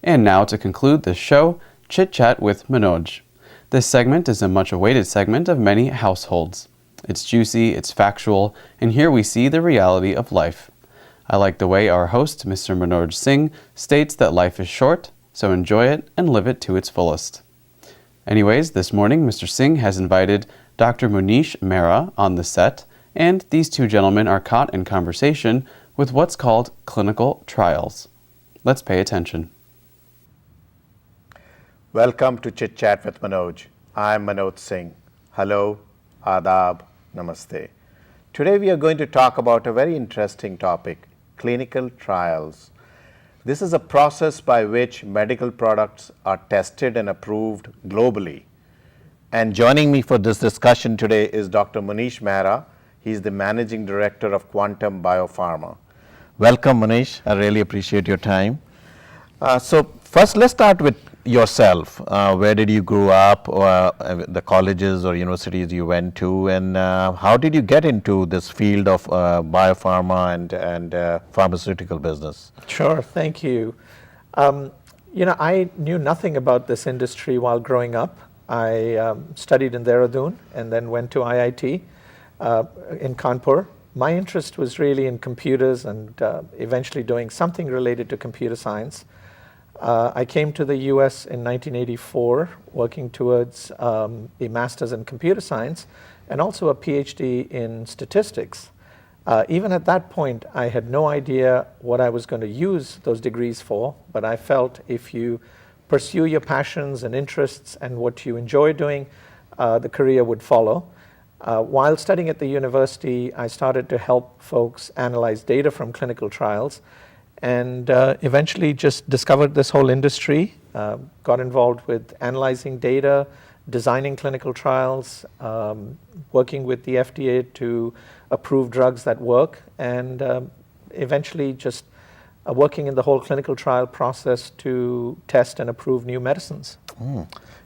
And now to conclude the show, Chit Chat with Manoj. This segment is a much awaited segment of many households. It's juicy, it's factual, and here we see the reality of life. I like the way our host, Mr. Manoj Singh, states that life is short, so enjoy it and live it to its fullest. Anyways, this morning, Mr. Singh has invited Dr. Munish Mehra on the set, and these two gentlemen are caught in conversation with what's called clinical trials. Let's pay attention. Welcome to Chit Chat with Manoj. I'm Manoj Singh. Hello, Adab, Namaste. Today we are going to talk about a very interesting topic, clinical trials. This is a process by which medical products are tested and approved globally. And joining me for this discussion today is Dr. Munish Mehra. He's the Managing Director of Quantum Biopharma. Welcome, Munish. I really appreciate your time. So first, let's start with yourself. Where did you grow up, or the colleges or universities you went to, and how did you get into this field of biopharma and pharmaceutical business? Sure, thank you. I knew nothing about this industry while growing up. I studied in Dehradun and then went to IIT in Kanpur. My interest was really in computers and eventually doing something related to computer science. I came to the US in 1984 working towards a master's in computer science and also a PhD in statistics. Even at that point, I had no idea what I was going to use those degrees for, but I felt if you pursue your passions and interests and what you enjoy doing, the career would follow. While studying at the university, I started to help folks analyze data from clinical trials, and eventually just discovered this whole industry, got involved with analyzing data, designing clinical trials, working with the FDA to approve drugs that work, and eventually just working in the whole clinical trial process to test and approve new medicines.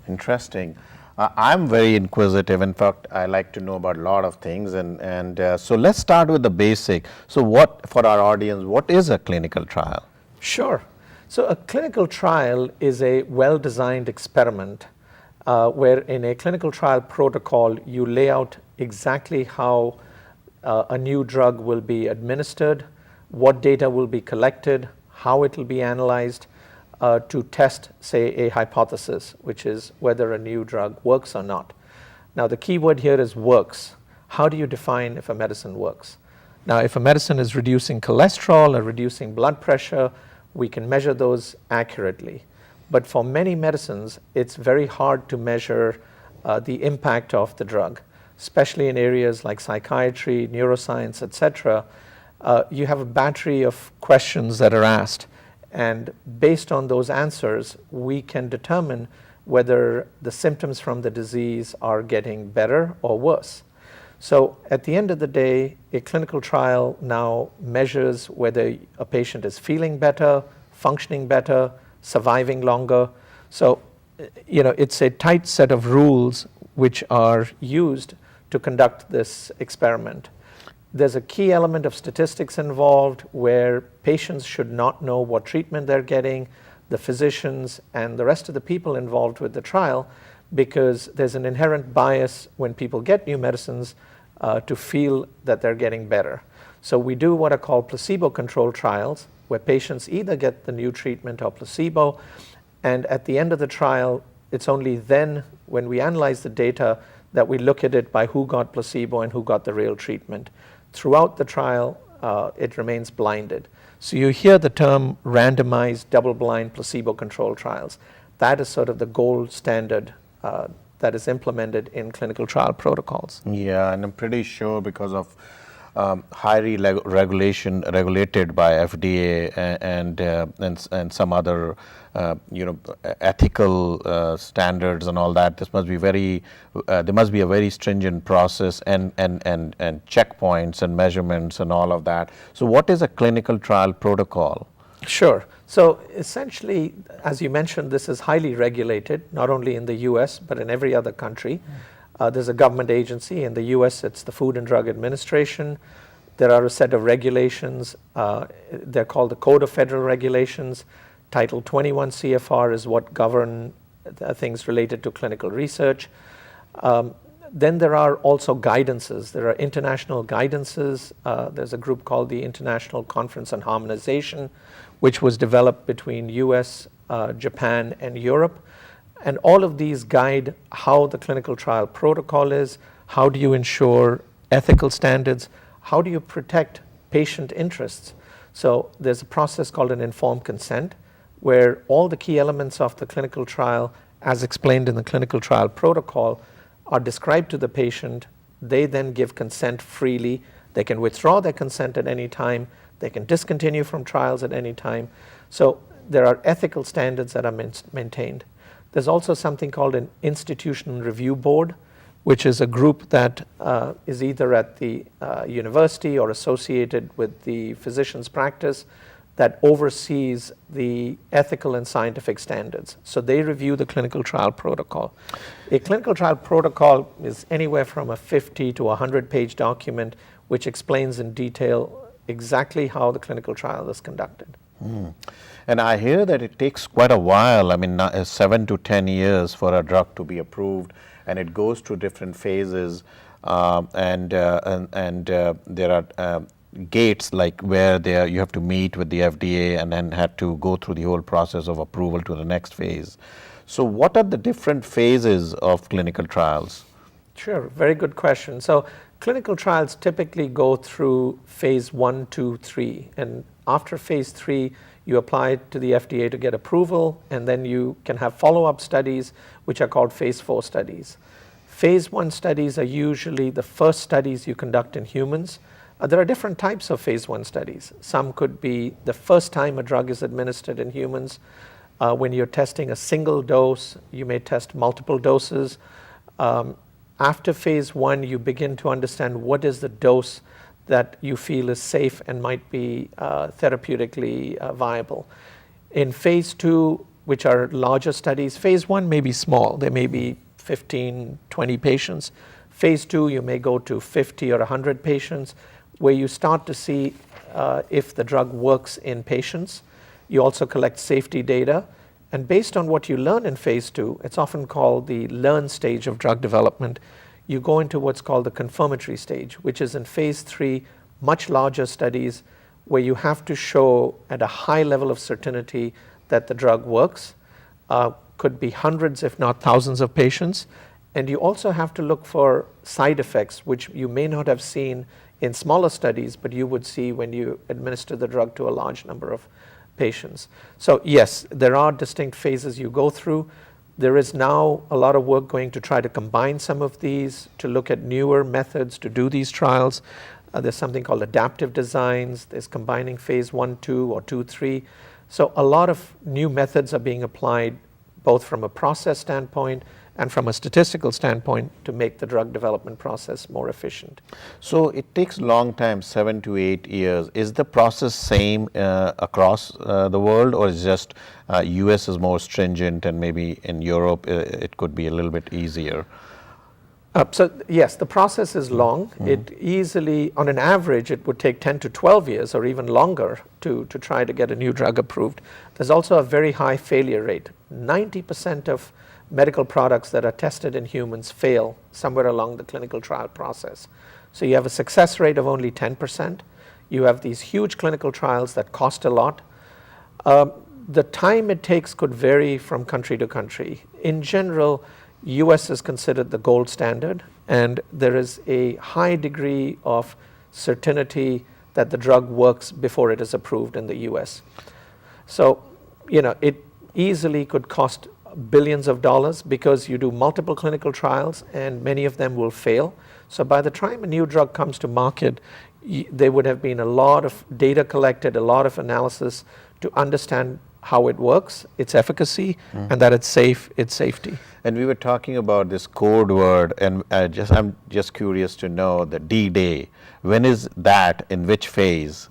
Interesting. I'm very inquisitive. In fact, I like to know about a lot of things, and so let's start with the basic. So what, for our audience, what is a clinical trial? Sure. So a clinical trial is a well-designed experiment where in a clinical trial protocol, you lay out exactly how a new drug will be administered, what data will be collected, how it will be analyzed, to test, say, a hypothesis, which is whether a new drug works or not. Now, the key word here is works. How do you define if a medicine works? Now, if a medicine is reducing cholesterol or reducing blood pressure, we can measure those accurately. But for many medicines, it's very hard to measure the impact of the drug, especially in areas like psychiatry, neuroscience, etc. You have a battery of questions that are asked. And based on those answers, we can determine whether the symptoms from the disease are getting better or worse. So at the end of the day, a clinical trial now measures whether a patient is feeling better, functioning better, surviving longer. So, it's a tight set of rules which are used to conduct this experiment. There's a key element of statistics involved where patients should not know what treatment they're getting, the physicians and the rest of the people involved with the trial, because there's an inherent bias when people get new medicines to feel that they're getting better. So we do what are called placebo-controlled trials, where patients either get the new treatment or placebo, and at the end of the trial, it's only then when we analyze the data that we look at it by who got placebo and who got the real treatment. Throughout the trial, it remains blinded. So you hear the term randomized, double-blind, placebo-controlled trials. That is sort of the gold standard that is implemented in clinical trial protocols. Yeah, and I'm pretty sure because of highly regulated by FDA and some other ethical standards and all that. There must be a very stringent process and checkpoints and measurements and all of that. So what is a clinical trial protocol? Sure. So essentially, as you mentioned, this is highly regulated, not only in the US, but in every other country. There's a government agency. In the US, it's the Food and Drug Administration. There are a set of regulations. They're called the Code of Federal Regulations Title 21 CFR is what govern things related to clinical research. Then there are also guidances. There are international guidances. There's a group called the International Conference on Harmonization, which was developed between US, Japan, and Europe. And all of these guide how the clinical trial protocol is, how do you ensure ethical standards, how do you protect patient interests. So there's a process called an informed consent, where all the key elements of the clinical trial, as explained in the clinical trial protocol, are described to the patient. They then give consent freely. They can withdraw their consent at any time. They can discontinue from trials at any time. So there are ethical standards that are maintained. There's also something called an institutional review board, which is a group that is either at the university or associated with the physician's practice that oversees the ethical and scientific standards. So they review the clinical trial protocol. A clinical trial protocol is anywhere from a 50 to 100-page document which explains in detail exactly how the clinical trial is conducted. And I hear that it takes quite a while, 7 to 10 years for a drug to be approved, and it goes through different phases, and there are gates like where you have to meet with the FDA and then had to go through the whole process of approval to the next phase. So what are the different phases of clinical trials? Sure, very good question. So clinical trials typically go through phase 1, 2, 3, and after phase 3 you apply to the FDA to get approval, and then you can have follow-up studies which are called phase 4 studies. Phase 1 studies are usually the first studies you conduct in humans. There are different types of phase 1 studies. Some could be the first time a drug is administered in humans. When you're testing a single dose, you may test multiple doses. After phase 1, you begin to understand what is the dose that you feel is safe and might be therapeutically viable. In phase 2, which are larger studies, phase 1 may be small. There may be 15, 20 patients. Phase 2, you may go to 50 or 100 patients, where you start to see if the drug works in patients. You also collect safety data. And based on what you learn in phase 2, it's often called the learn stage of drug development, you go into what's called the confirmatory stage, which is in phase 3, much larger studies where you have to show at a high level of certainty that the drug works. Could be hundreds, if not thousands of patients. And you also have to look for side effects, which you may not have seen in smaller studies, but you would see when you administer the drug to a large number of patients. So yes, there are distinct phases you go through. There is now a lot of work going to try to combine some of these, to look at newer methods to do these trials. There's something called adaptive designs. There's combining phase 1, 2, or 2, 3. So a lot of new methods are being applied, both from a process standpoint and from a statistical standpoint, to make the drug development process more efficient. So it takes a long time, 7 to 8 years. Is the process same across the world, or is just US is more stringent and maybe in Europe it could be a little bit easier? So yes, the process is long. It easily, on an average, it would take 10 to 12 years or even longer to try to get a new drug approved. There's also a very high failure rate. 90% of medical products that are tested in humans fail somewhere along the clinical trial process. So you have a success rate of only 10%. You have these huge clinical trials that cost a lot. The time it takes could vary from country to country. In general, US is considered the gold standard, and there is a high degree of certainty that the drug works before it is approved in the US. So, it easily could cost billions of dollars because you do multiple clinical trials and many of them will fail. So by the time a new drug comes to market, there would have been a lot of data collected, a lot of analysis to understand how it works, its efficacy, and that it's safe, its safety. And we were talking about this code word, and I'm just curious to know the D-Day. When is that? In which phase?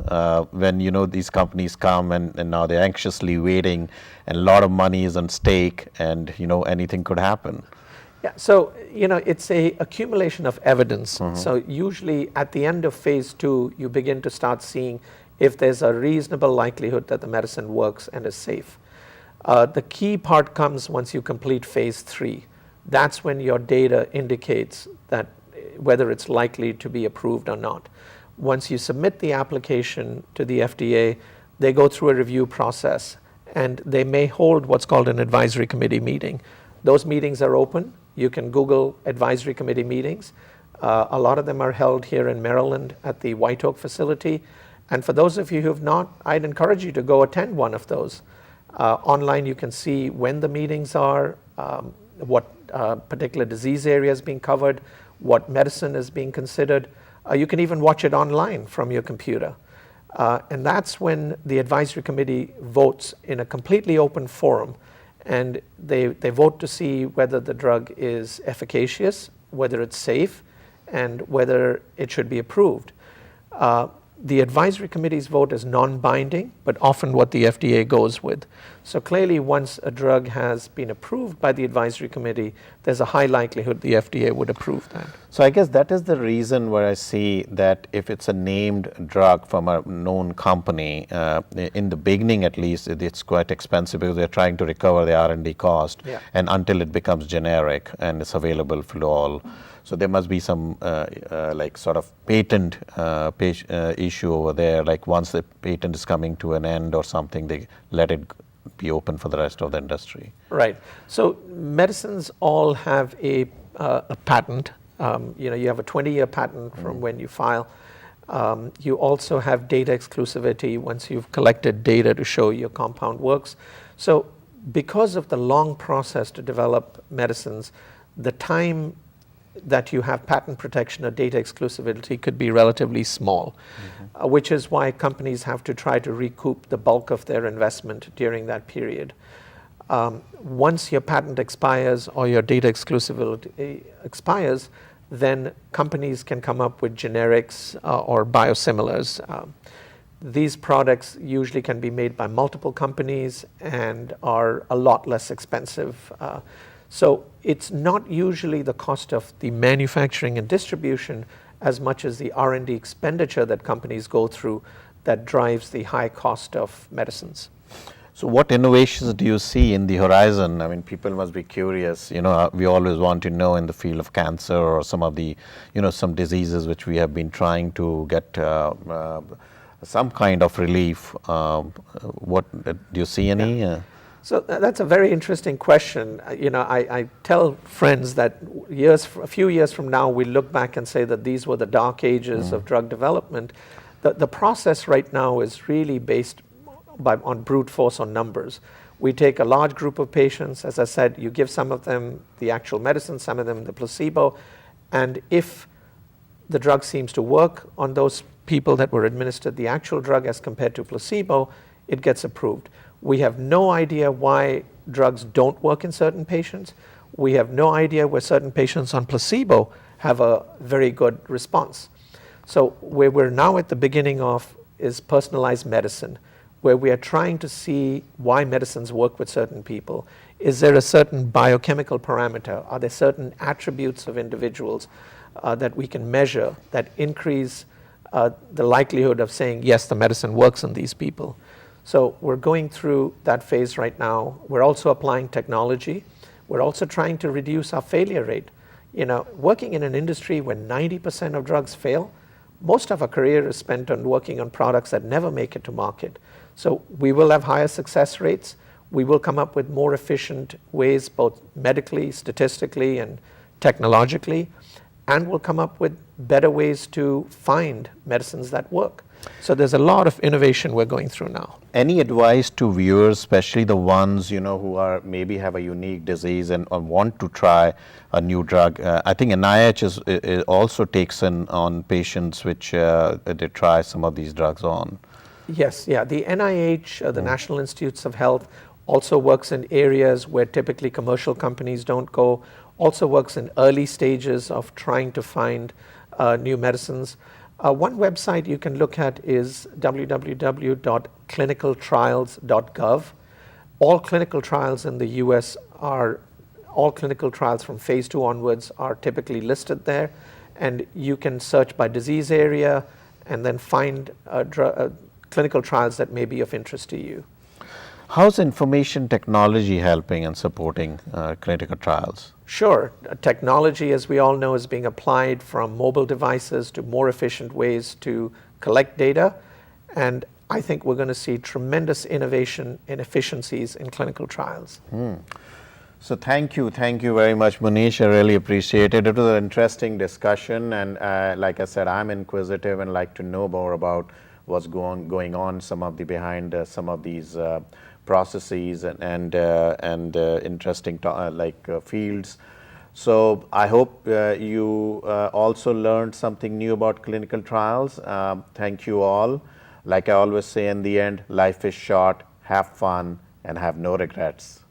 When these companies come and now they're anxiously waiting, and a lot of money is on stake, and anything could happen. Yeah, so it's a accumulation of evidence. So usually at the end of phase 2, you begin to start seeing if there's a reasonable likelihood that the medicine works and is safe. The key part comes once you complete phase 3. That's when your data indicates that whether it's likely to be approved or not. Once you submit the application to the FDA, they go through a review process, and they may hold what's called an advisory committee meeting. Those meetings are open. You can Google advisory committee meetings. A lot of them are held here in Maryland at the White Oak facility. And for those of you who have not, I'd encourage you to go attend one of those. Online, you can see when the meetings are, what particular disease area is being covered, what medicine is being considered. You can even watch it online from your computer. And that's when the advisory committee votes in a completely open forum. And they vote to see whether the drug is efficacious, whether it's safe, and whether it should be approved. The advisory committee's vote is non-binding, but often what the FDA goes with. So clearly, once a drug has been approved by the advisory committee, there's a high likelihood the FDA would approve that. So I guess that is the reason where I see that if it's a named drug from a known company, in the beginning at least, it's quite expensive because they're trying to recover the R&D cost, Yeah. and until it becomes generic and it's available for all. So there must be some like sort of patent issue over there, like once the patent is coming to an end or something, they let it be open for the rest of the industry. Right. So medicines all have a patent. You have a 20-year patent from when you file. You also have data exclusivity once you've collected data to show your compound works. So because of the long process to develop medicines, the time that you have patent protection or data exclusivity could be relatively small, which is why companies have to try to recoup the bulk of their investment during that period. Once your patent expires or your data exclusivity expires, then companies can come up with generics or biosimilars. These products usually can be made by multiple companies and are a lot less expensive. So it's not usually the cost of the manufacturing and distribution as much as the R&D expenditure that companies go through that drives the high cost of medicines. So what innovations do you see in the horizon? I mean, people must be curious. We always want to know in the field of cancer or some of the, some diseases which we have been trying to get some kind of relief. What do you see any? Yeah. So that's a very interesting question. I tell friends that a few years from now, we look back and say that these were the dark ages of drug development. The process right now is really based on brute force on numbers. We take a large group of patients. As I said, you give some of them the actual medicine, some of them the placebo. And if the drug seems to work on those people that were administered the actual drug as compared to placebo, it gets approved. We have no idea why drugs don't work in certain patients. We have no idea where certain patients on placebo have a very good response. So where we're now at the beginning of is personalized medicine, where we are trying to see why medicines work with certain people. Is there a certain biochemical parameter? Are there certain attributes of individuals that we can measure that increase the likelihood of saying, yes, the medicine works on these people? So we're going through that phase right now. We're also applying technology. We're also trying to reduce our failure rate. Working in an industry where 90% of drugs fail, most of our career is spent on working on products that never make it to market. So we will have higher success rates. We will come up with more efficient ways, both medically, statistically, and technologically, and we'll come up with better ways to find medicines that work. So there's a lot of innovation we're going through now. Any advice to viewers, especially the ones who are maybe have a unique disease and want to try a new drug? I think NIH also takes on patients which they try some of these drugs on. Yes, yeah. The NIH, the National Institutes of Health, also works in areas where typically commercial companies don't go. Also works in early stages of trying to find new medicines. One website you can look at is www.clinicaltrials.gov. All clinical trials in the US all clinical trials from phase 2 onwards are typically listed there. And you can search by disease area and then find clinical trials that may be of interest to you. How's information technology helping and supporting clinical trials? Sure. Technology, as we all know, is being applied from mobile devices to more efficient ways to collect data. And I think we're going to see tremendous innovation in efficiencies in clinical trials. So thank you very much, Munish. I really appreciate it. It was an interesting discussion, and like I said, I'm inquisitive and like to know more about what's going on, some of the behind some of these processes and interesting fields. So I hope you also learned something new about clinical trials. Thank you all. Like I always say in the end, life is short, have fun, and have no regrets.